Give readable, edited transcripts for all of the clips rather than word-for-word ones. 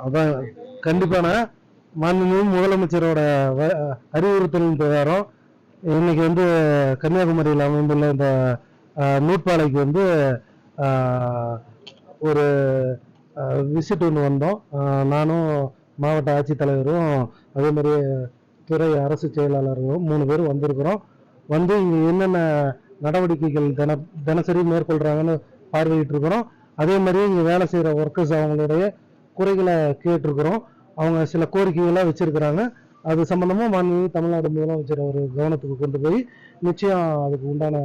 அதான் கண்டிப்பான மாண்புமிகு முதலமைச்சரோட அறிவுறுத்தலின் பிரகாரம் இன்னைக்கு வந்து கன்னியாகுமரியில் அமைந்துள்ள இந்த நூற்பாலைக்கு வந்து ஒரு விசிட் ஒன்று வந்தோம். நானும் மாவட்ட ஆட்சித்தலைவரும் அதே மாதிரி துறை அரசு செயலாளர்களும் 3 பேர் வந்திருக்கிறோம். வந்து இங்கே என்னென்ன நடவடிக்கைகள் தினசரி மேற்கொள்கிறாங்கன்னு பார்வையிட்டு இருக்கிறோம். அதே மாதிரி இங்கே வேலை செய்கிற ஒர்க்கர்ஸ் அவங்களுடைய குறைகளை கேட்டிருக்கிறோம். அவங்க சில கோரிக்கைகளாக வச்சிருக்கிறாங்க. அது சம்பந்தமாக மாண்புமிகு தமிழ்நாடு முதலமைச்சர் அவர் கவனத்துக்கு கொண்டு போய் நிச்சயம் அதுக்கு உண்டான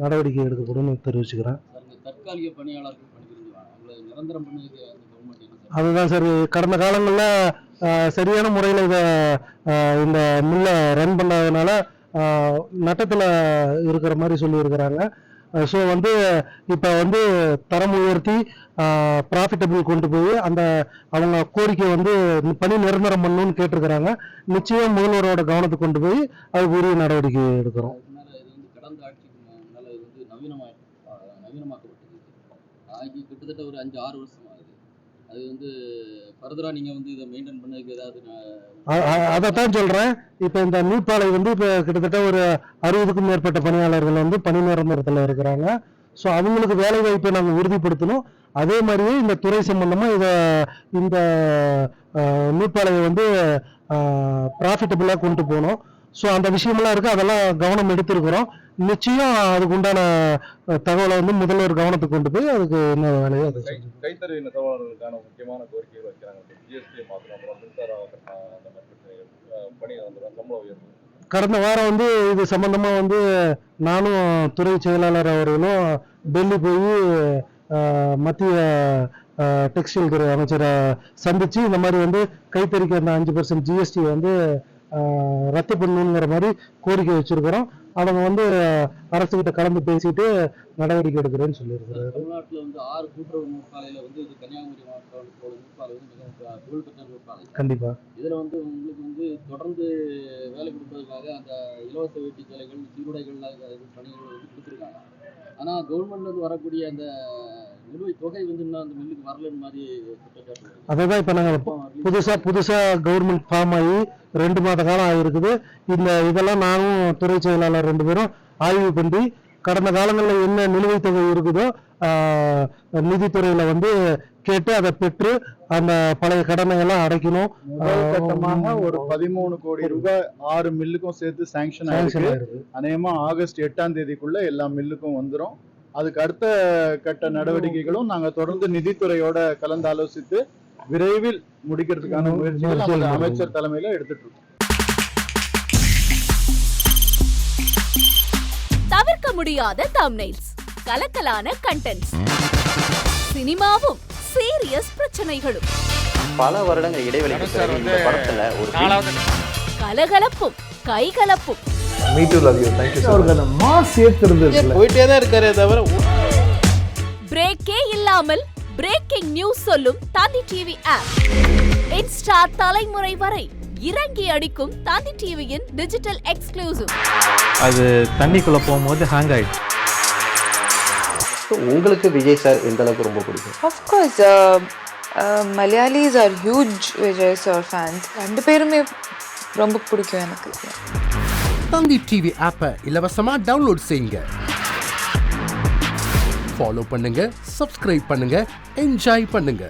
நடவடிக்கை எடுக்கப்படும் தெரிவிச்சுக்கிறேன். தற்காலிக பணியாளர்கள் அதுதான் சார், கடந்த காலங்களில் சரியான முறையில் இதை இந்த மில்லை ரன் பண்ணாததுனால நட்டத்தில் இருக்கிற மாதிரி சொல்லியிருக்கிறாங்க. ஸோ வந்து இப்போ வந்து தரம் உயர்த்தி ப்ராஃபிட்டபிள் கொண்டு போய் அந்த அவங்க கோரிக்கை வந்து பணி நிரந்தரம் பண்ணணும்னு கேட்டிருக்கிறாங்க. நிச்சயம் முதல்வரோட கவனத்துக்கு கொண்டு போய் அதுக்கு உரிய நடவடிக்கை எடுக்கிறோம். கடந்த ஆட்சிக்கு முன்னால் இது வந்து நவீனமாக்கப்பட்டது ஆகி கிட்டத்தட்ட ஒரு 5-6 வருஷம் ஆகுது. அது வந்து ஃபர்தரா நீங்க வந்து இதை மெயின்டைன் பண்ணதுக்கு ஏதாவது? அதைத்தான் சொல்றேன். இப்போ இந்த நூற்பாலை வந்து இப்போ கிட்டத்தட்ட ஒரு 60க்கும் மேற்பட்ட பணியாளர்கள் வந்து பணி நிரந்தரத்தில் இருக்கிறாங்க. ஸோ அவங்களுக்கு வேலை வாய்ப்பை நாங்கள் உறுதிப்படுத்தணும். அதே மாதிரியே இந்த துறை சம்பந்தமா இந்த நூற்பாலையை வந்து ப்ராஃபிட்டபிளாக கொண்டு போகணும். ஸோ அந்த விஷயமெல்லாம் இருக்குது, அதெல்லாம் கவனம் எடுத்திருக்கிறோம். நிச்சயம் அதுக்கு உண்டான தகவலை வந்து முதல்வர் கவனத்துக்கு கொண்டு போய் அதுக்கு என்ன வேலையோ அதை கைத்தறி நெசவாளர்களுக்கான முக்கியமான கோரிக்கைகள் வைக்கிறாங்க. ஜிஎஸ்டி மாற்றணும், பணி சம்பள உயர்வு. கடந்த வாரம் வந்து இது சம்பந்தமா வந்து நானும் துறை செயலாளர் அவர்களும் டெல்லி போய் மத்திய டெக்ஸ்டைல் துறை அமைச்சரை சந்திச்சு இந்த மாதிரி வந்து கைத்தறிக்கு அந்த 5% ஜிஎஸ்டி வந்து ரத்து பண்ணணுங்கிற மாதிரி கோரிக்கை வச்சிருக்கிறோம். அவங்க வந்து அரசுகிட்ட கலந்து பேசிட்டு நடவடிக்கை எடுக்கிறேன்னு சொல்லியிருக்கிறாரு. தமிழ்நாட்டில் வந்து 6 கூட்டுறவு நூற்பாலையில் வந்து இது கன்னியாகுமரி மாவட்டத்தோட நூற்பாலை வந்து மிக புகழ்பெற்ற நூற்பாலை. கண்டிப்பா இதில் வந்து உங்களுக்கு வந்து தொடர்ந்து வேலை கொடுப்பதற்காக அந்த இலவச வேட்டி சேலைகள், சீருடைகள் பணிகள் வந்து கொடுத்துருக்காங்க. ஆனால் கவர்மெண்ட்லேருந்து வரக்கூடிய அந்த நிலுவைத் தொகை வந்து இன்னும் அந்த மில்லுக்கு வரலன்னு மாதிரி குற்றச்சாட்டு. அதான் இப்போ நாங்கள் புதுசாக கவர்மெண்ட் ஃபார்ம் ஆகி 2 மாத காலம் ஆகிருக்குது. இதெல்லாம் நானும் துறை செயலாளர் 2 பேரும் ஆய்வு பண்ணி கடந்த காலங்களில் என்ன நிலுவைத் தொகை இருக்குதோ நிதித்துறையில் வந்து கேட்டு அதை பெற்று அந்த பழைய கடனை எல்லாம் அடைக்கணும். முதல் கட்டமாக ஒரு 13 கோடி ரூபாய் 6 மில்லுக்கும் சேர்த்து சாங்ஷன் ஆயிருக்கு. அநேகமா ஆகஸ்ட் 8ஆம் தேதிக்குள்ள எல்லா மில்லுக்கும் வந்துடும். அதுக்கு அடுத்த கட்ட நடவடிக்கைகளும் நாங்க தொடர்ந்து நிதித்துறையோட கலந்து ஆலோசித்து விரைவில் முடிக்கிறதுக்கான முயற்சிகள் அமைச்சர் தலைமையில எடுத்துட்டு இருக்கோம். தவிர்க்க முடியாத தம்ப்நெயில்ஸ், கலக்கலான கண்டென்ட்ஸ், சினிமாவும் சீரியஸ் பிரச்சனைகளும், பல வருடங்கள் இடைவெளிக்கு பிறகு இந்த படத்துல ஒரு கலகலப்பும் கைகலப்பும். Me too, love you. Thank you so much. Mass ஏத்துறது போயிட்டே தான் இருக்காரே தவிர பிரேக்கே இல்லாமல் பிரேக்கிங் நியூஸ் சொல்லும் தந்தி டிவி ஆப். இன்ஸ்டா தலைமுறை வரை இறங்கி அடிக்கும் தந்தி டிவியின் டிஜிட்டல் எக்ஸ்க்ளூசிவ். அது தண்ணிக்குள்ள போகும்போது ஹேங் ஆயிடுச்சு. உங்களுக்கு விஜய் சார் எந்த அளவுக்கு ரொம்ப பிடிக்கும்? Of course, Malayalis are huge Vijay sir fans. 2 பேருமே ரொம்ப பிடிக்கும் எனக்கு. தந்தி டிவி ஆப்பை இலவசமா டவுன்லோட் செய்யுங்க. ஃபாலோ பண்ணுங்க, சப்ஸ்கிரைப் பண்ணுங்க, என்ஜாய் பண்ணுங்க.